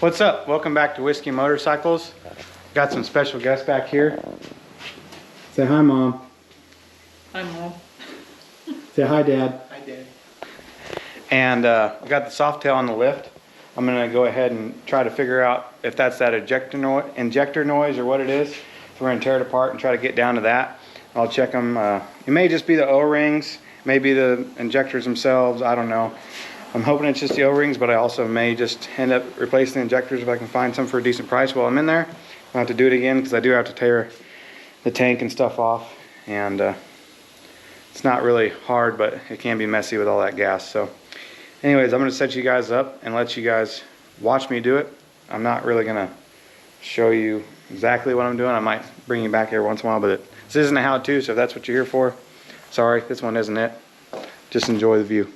What's up? Welcome back to Whiskey Motorcycles. Got some special guests back here. Say hi, Mom. Hi, Mom. Say hi, Dad. Hi, Dad. And we got the Softail on the lift. I'm gonna go ahead and try to figure out if that's that injector noise or what it is. So we're gonna tear it apart and try to get down to that. I'll check them. It may just be the O-rings, maybe the injectors themselves. I don't know. I'm hoping it's just the O-rings, but I also may just end up replacing the injectors if I can find some for a decent price while I'm in there. I'll have to do it again because I do have to tear the tank and stuff off. And it's not really hard, but it can be messy with all that gas. So anyways, I'm going to set you guys up and let you guys watch me do it. I'm not really going to show you exactly what I'm doing. I might bring you back here once in a while, but this isn't a how-to, so if that's what you're here for, sorry, this one isn't it. Just enjoy the view.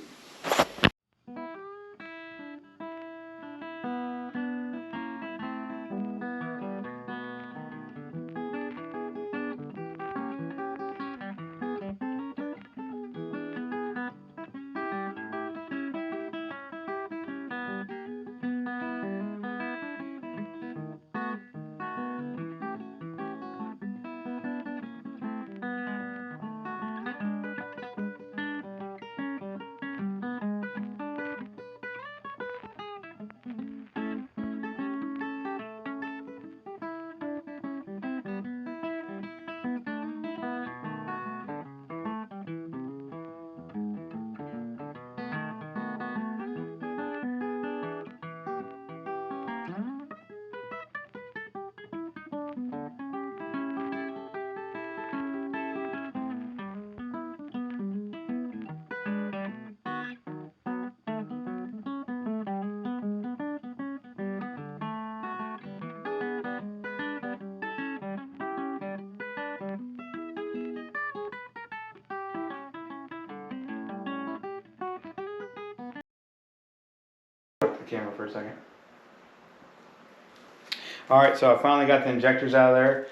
Camera for a second. Alright, so I finally got the injectors out of there,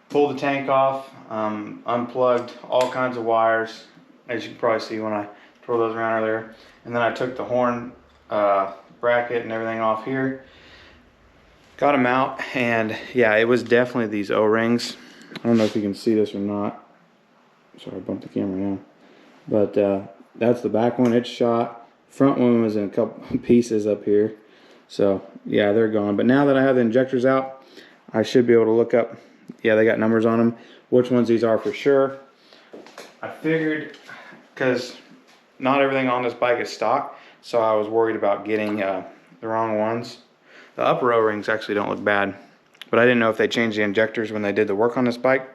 pulled the tank off, unplugged all kinds of wires, as you can probably see when I twirl those around earlier, and then I took the horn bracket and everything off here, got them out, and yeah, it was definitely these O-rings. I don't know if you can see this or not. Sorry, I bumped the camera now. But that's the back one, it's shot. Front one was in a couple pieces up here. So yeah, they're gone. But now that I have the injectors out, I should be able to look up, yeah, they got numbers on them, which ones these are for sure. I figured, because not everything on this bike is stock, so I was worried about getting the wrong ones. The upper O-rings actually don't look bad, but I didn't know if they changed the injectors when they did the work on this bike,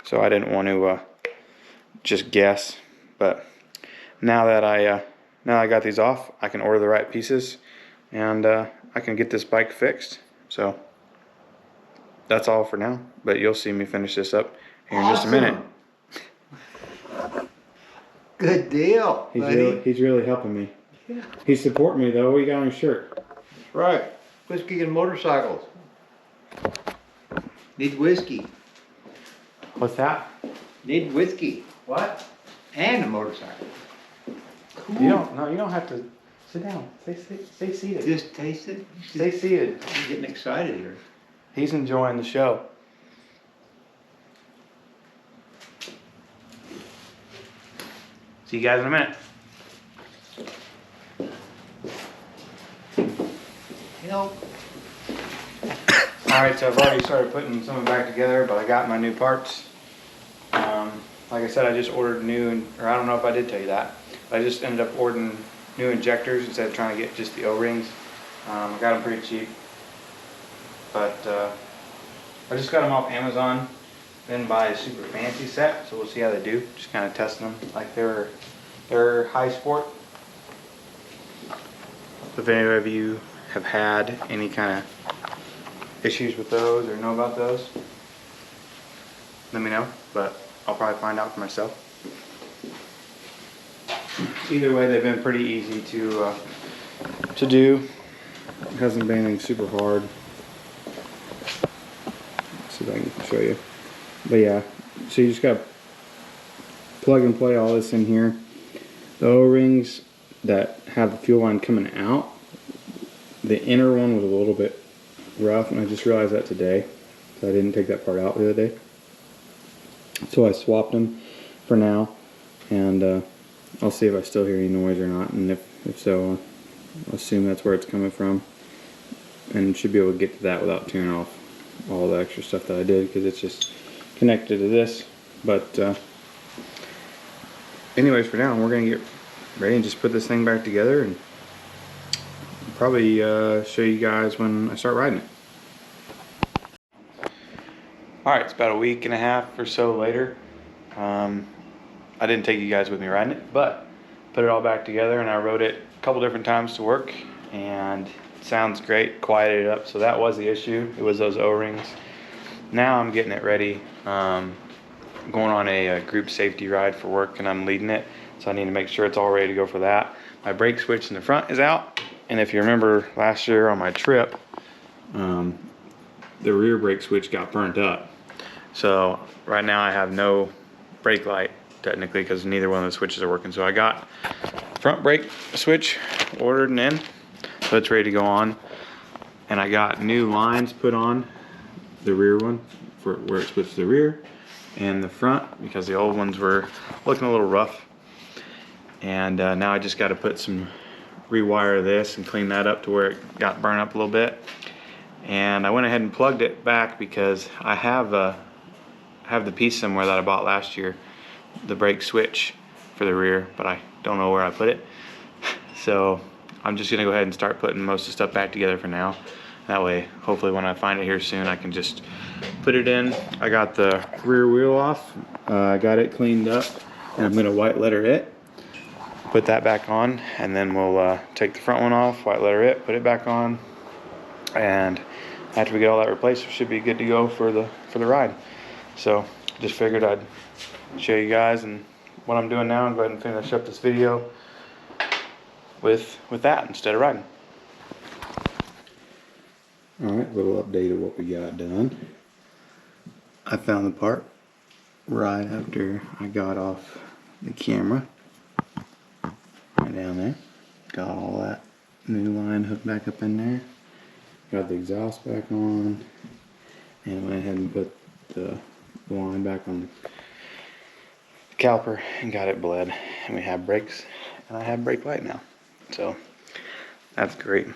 so I didn't want to just guess. But now that I got these off, I can order the right pieces, and I can get this bike fixed. So that's all for now, but you'll see me finish this up here in just a minute. Good deal, He's really helping me. Yeah. He's supporting me though. What you got on your shirt? That's right. Whiskey and motorcycles. Need whiskey. What's that? Need whiskey. What? And a motorcycle. Cool. You don't have to sit down. Stay seated. Just taste it. Stay seated. I'm getting excited here. He's enjoying the show. See you guys in a minute. You know, Alright, so I've already started putting some of it back together, but I got my new parts. Like I said, I just ordered new, or I don't know if I did tell you that. I just ended up ordering new injectors instead of trying to get just the O-rings. I got them pretty cheap. But I just got them off Amazon. Didn't buy a super fancy set, so we'll see how they do. Just kind of testing them like they're high sport. If any of you have had any kind of issues with those or know about those, let me know, but I'll probably find out for myself. Either way, they've been pretty easy to do. It hasn't been anything super hard. Let's see if I can show you. But yeah, so you just gotta plug and play all this in here. The O-rings that have the fuel line coming out, the inner one was a little bit rough, and I just realized that today. So I didn't take that part out the other day. So I swapped them for now, and I'll see if I still hear any noise or not, and if so, I'll assume that's where it's coming from, and should be able to get to that without turning off all the extra stuff that I did, because it's just connected to this. But anyways, for now, we're gonna get ready and just put this thing back together, and probably show you guys when I start riding it. Alright, it's about a week and a half or so later. I didn't take you guys with me riding it, but put it all back together, and I rode it a couple different times to work, and it sounds great, quieted it up. So that was the issue, it was those O-rings. Now I'm getting it ready, going on a group safety ride for work, and I'm leading it, so I need to make sure it's all ready to go for that. My brake switch in the front is out, and if you remember last year on my trip, the rear brake switch got burnt up. So right now I have no brake light technically, because neither one of the switches are working. So I got front brake switch ordered and in, so it's ready to go on. And I got new lines put on the rear one for where it splits the rear and the front, because the old ones were looking a little rough. And now I just got to rewire this and clean that up to where it got burned up a little bit. And I went ahead and plugged it back, because I have the piece somewhere that I bought last year, the brake switch for the rear, but I don't know where I put it. So I'm just gonna go ahead and start putting most of the stuff back together for now. That way, hopefully when I find it here soon, I can just put it in. I got the rear wheel off, I got it cleaned up, and I'm gonna white letter it, put that back on, and then we'll take the front one off, white letter it, put it back on, and after we get all that replaced, we should be good to go for the ride. So just figured I'd show you guys and what I'm doing now, and go ahead and finish up this video with that instead of riding. Alright, little update of what we got done. I found the part right after I got off the camera. Right down there. Got all that new line hooked back up in there. Got the exhaust back on. And went ahead and put the line back on the caliper and got it bled. And we have brakes, and I have brake light now. So that's great.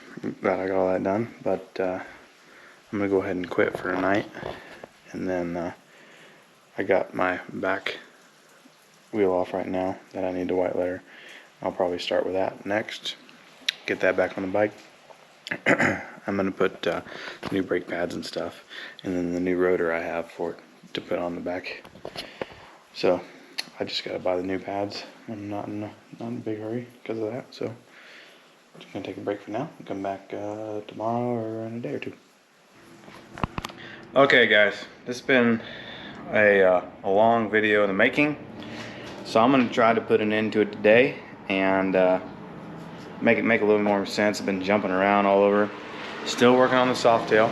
Glad I got all that done. But I'm gonna go ahead and quit for tonight. And then I got my back wheel off right now that I need to white letter. I'll probably start with that next. Get that back on the bike. I'm gonna put new brake pads and stuff, and then the new rotor I have for it to put on the back. So I just gotta buy the new pads. I'm not in a big hurry because of that. So I'm just gonna take a break for now and come back tomorrow or in a day or two. Okay guys, this has been a long video in the making. So I'm gonna try to put an end to it today and make it make a little more sense. I've been jumping around all over. Still working on the Softail.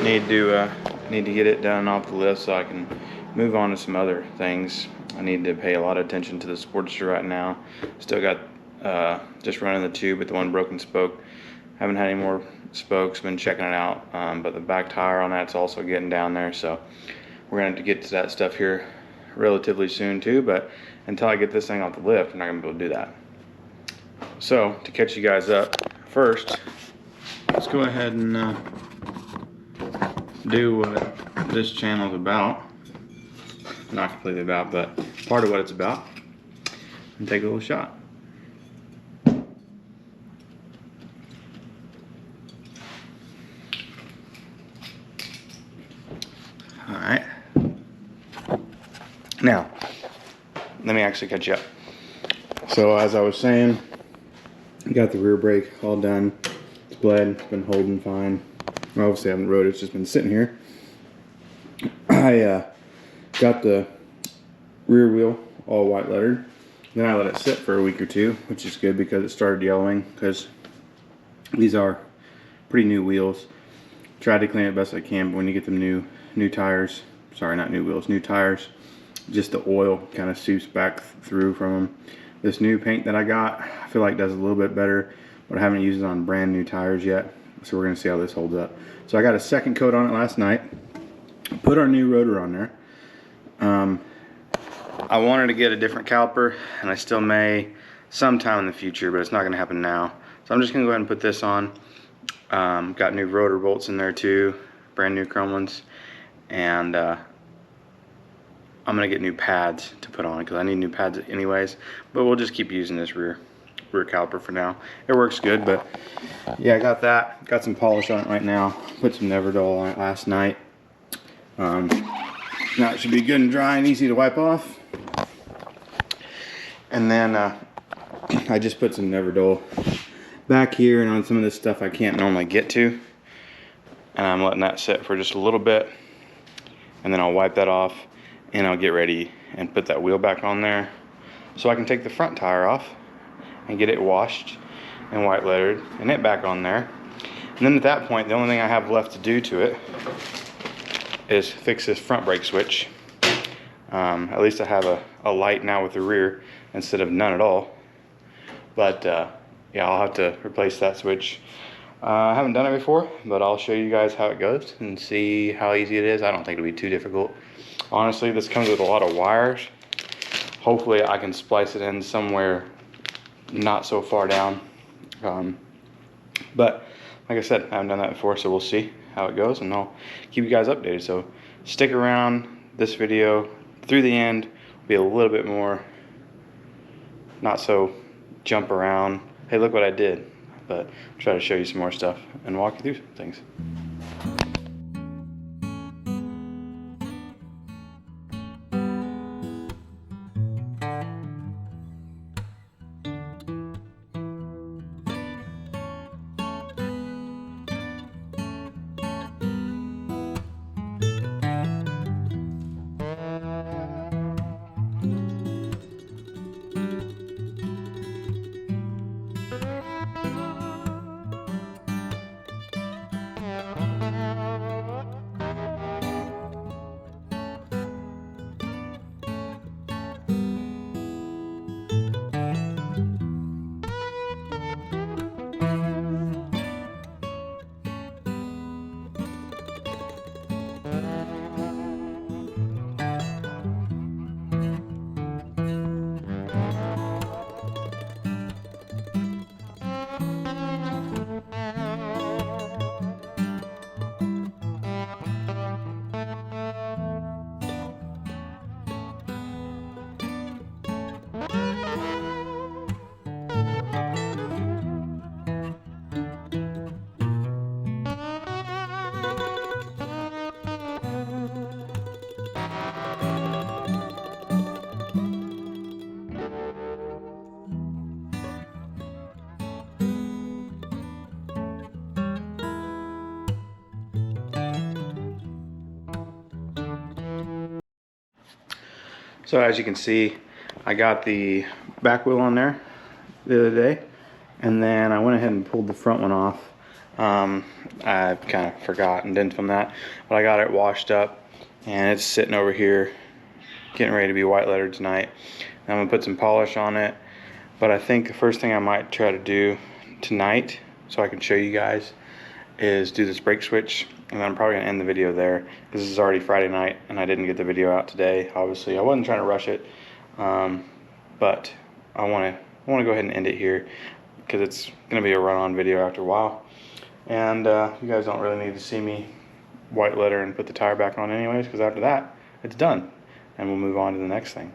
Need to get it done off the list so I can move on to some other things. I need to pay a lot of attention to the Sportster right now. Still got just running the tube with the one broken spoke. Haven't had any more spokes, been checking it out, but the back tire on that's also getting down there, so we're gonna have to get to that stuff here relatively soon too. But until I get this thing off the lift, I'm not gonna be able to do that. So to catch you guys up, first let's go ahead and do what this channel is about. Not completely about, but part of what it's about, and take a little shot. Alright. Now, let me actually catch you up. So as I was saying, I got the rear brake all done. It's bled, it's been holding fine. Obviously I haven't rode it, it's just been sitting here. I got the rear wheel all white lettered. Then I let it sit for a week or two, which is good because it started yellowing, because these are pretty new wheels. Tried to clean it best I can, but when you get them new tires, sorry, not new wheels, new tires, just the oil kind of seeps back through from them. This new paint that I got, I feel like does a little bit better but I haven't used it on brand new tires yet. So we're gonna see how this holds up. So I got a second coat on it last night. Put our new rotor on there. I wanted to get a different caliper, and I still may sometime in the future, but it's not gonna happen now. So I'm just gonna go ahead and put this on. Got new rotor bolts in there too, brand new chrome ones, and I'm gonna get new pads to put on it because I need new pads anyways. But we'll just keep using this rear caliper for now. It works good, but yeah, I got that. Got some polish on it right now. Put some Neverdol on it last night. Now it should be good and dry and easy to wipe off. And then I just put some Neverdol back here and on some of this stuff I can't normally get to. And I'm letting that sit for just a little bit. And then I'll wipe that off and I'll get ready and put that wheel back on there so I can take the front tire off and get it washed and white lettered and it back on there. And then at that point, the only thing I have left to do to it is fix this front brake switch. At least I have a light now with the rear instead of none at all. But yeah, I'll have to replace that switch. I haven't done it before, but I'll show you guys how it goes and see how easy it is. I don't think it'll be too difficult. Honestly, this comes with a lot of wires. Hopefully I can splice it in somewhere not so far down. But like I said, I haven't done that before, so we'll see how it goes and I'll keep you guys updated. So stick around. This video through the end will be a little bit more not so jump around, hey look what I did, but try to show you some more stuff and walk you through some things. So as you can see, I got the back wheel on there the other day, and then I went ahead and pulled the front one off. I kind of forgot and didn't film that, but I got it washed up and it's sitting over here getting ready to be white lettered tonight. And I'm gonna put some polish on it, but I think the first thing I might try to do tonight so I can show you guys is do this brake switch, and then I'm probably gonna end the video there because this is already Friday night and I didn't get the video out today. Obviously I wasn't trying to rush it, but I want to go ahead and end it here because it's gonna be a run-on video after a while, and you guys don't really need to see me white letter and put the tire back on anyways, because after that it's done and we'll move on to the next thing.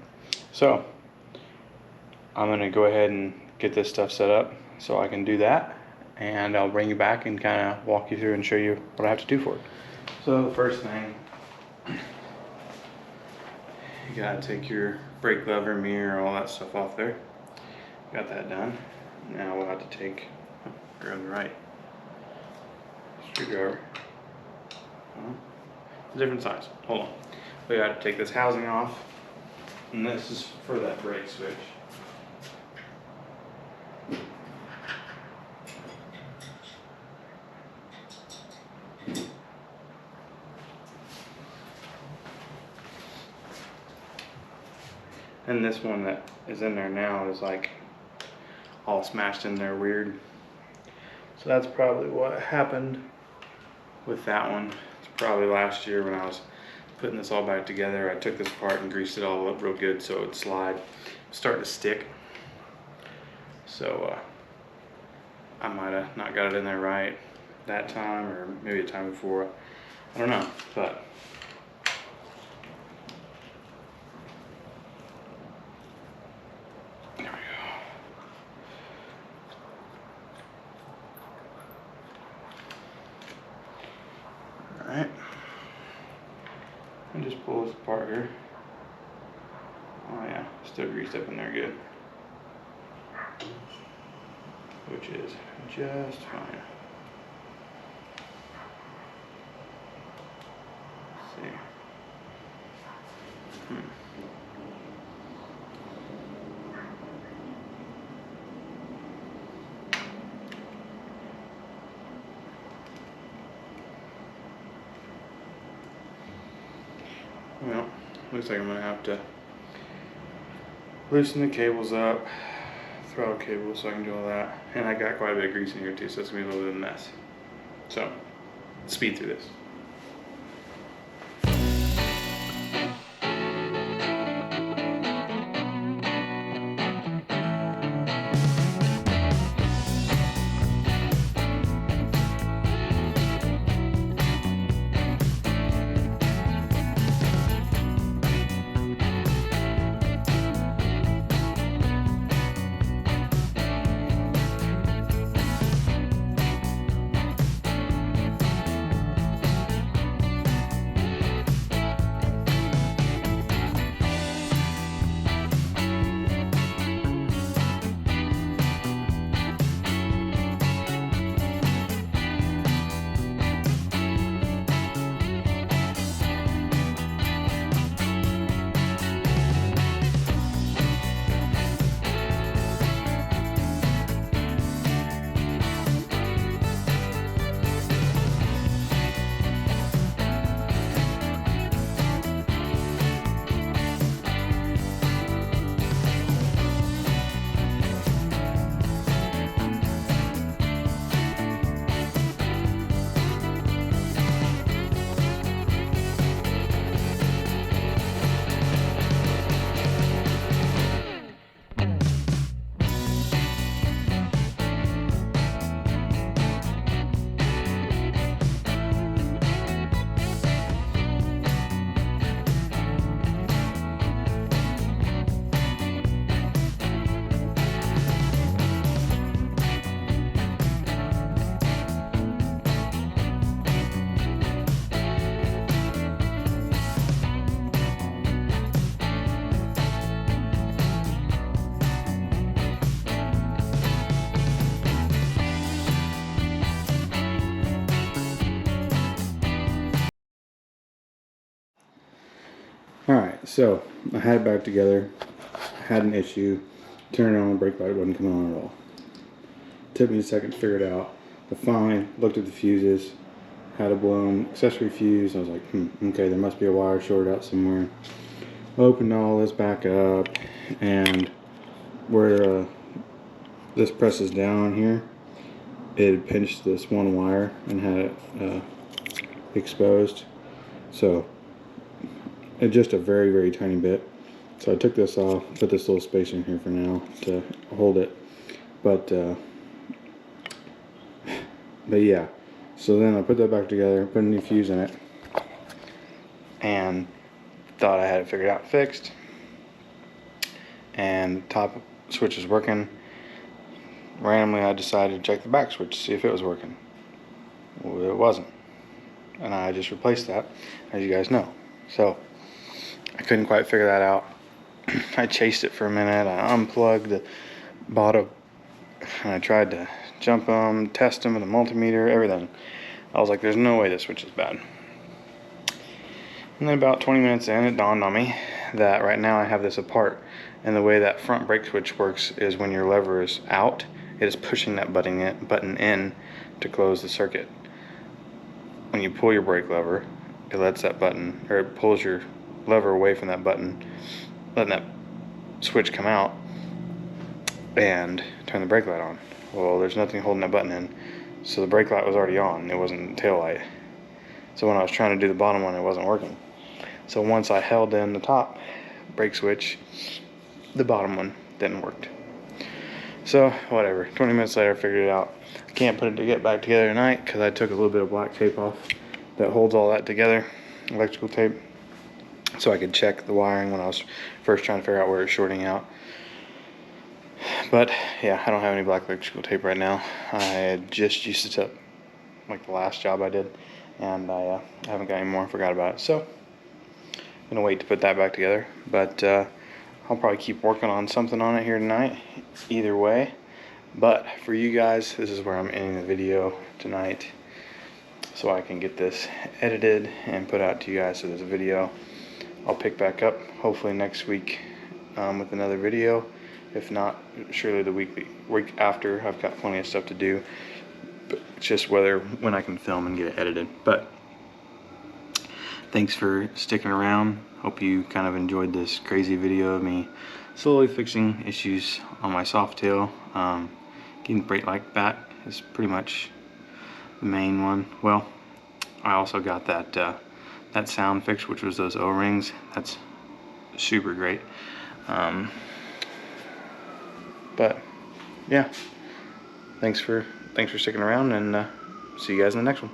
So I'm gonna go ahead and get this stuff set up so I can do that, and I'll bring you back and kind of walk you through and show you what I have to do for it. So the first thing, you gotta take your brake lever, mirror, all that stuff off there. Got that done. Now we'll have to take, you're on the right, screwdriver. Different size, hold on. We gotta take this housing off, and this is for that brake switch. And this one that is in there now is like all smashed in there weird. So that's probably what happened with that one. It's probably last year when I was putting this all back together. I took this apart and greased it all up real good so it would slide. It's starting to stick. So I might have not got it in there right that time, or maybe a time before. I don't know, but there we go. All right. And just pull this apart here. Oh yeah, still greased up in there good. Which is just fine. Let's see. Well, looks like I'm gonna have to loosen the cables up, throttle cable, so I can do all that. And I got quite a bit of grease in here too, so it's gonna be a little bit of a mess. So, speed through this. Alright, so I had it back together, had an issue, turned it on, brake light wasn't coming on at all. Took me a second to figure it out, but finally looked at the fuses, had a blown accessory fuse. I was like, okay, there must be a wire shorted out somewhere. Opened all this back up, and where this presses down here, it had pinched this one wire and had it exposed. So just a very, very tiny bit. So I took this off, put this little spacer in here for now to hold it. But yeah, so then I put that back together, put a new fuse in it, and thought I had it figured out, fixed. And the top switch is working. Randomly I decided to check the back switch to see if it was working. Well, it wasn't. And I just replaced that, as you guys know. So I couldn't quite figure that out. I chased it for a minute. I unplugged the bottom, and I tried to jump them, test them with a multimeter, everything. I was like, there's no way this switch is bad. And then about 20 minutes in, it dawned on me that right now I have this apart. And the way that front brake switch works is when your lever is out, it is pushing that button in to close the circuit. When you pull your brake lever, it lets that button, or it pulls your lever away from that button, letting that switch come out and turn the brake light on. Well, there's nothing holding that button in, So the brake light was already on. It wasn't the tail light. So when I was trying to do the bottom one, it wasn't working. So once I held in the top brake switch, the bottom one didn't work. So whatever, 20 minutes later I figured it out. I can't put it to get back together tonight because I took a little bit of black tape off that holds all that together, electrical tape, so I could check the wiring when I was first trying to figure out where it's shorting out. But yeah, I don't have any black electrical tape right now. I had just used it up like the last job I did, and I haven't got any more. I forgot about it, so I'm gonna wait to put that back together. But I'll probably keep working on something on it here tonight, either way. But for you guys, this is where I'm ending the video tonight, so I can get this edited and put out to you guys. So there's a video. I'll pick back up hopefully next week with another video. If not, surely the week after. I've got plenty of stuff to do. But it's just when I can film and get it edited. But thanks for sticking around. Hope you kind of enjoyed this crazy video of me slowly fixing issues on my Softail. Getting the brake light back is pretty much the main one. Well, I also got that sound fixed, which was those O-rings. That's super great. But yeah, thanks for sticking around, and see you guys in the next one.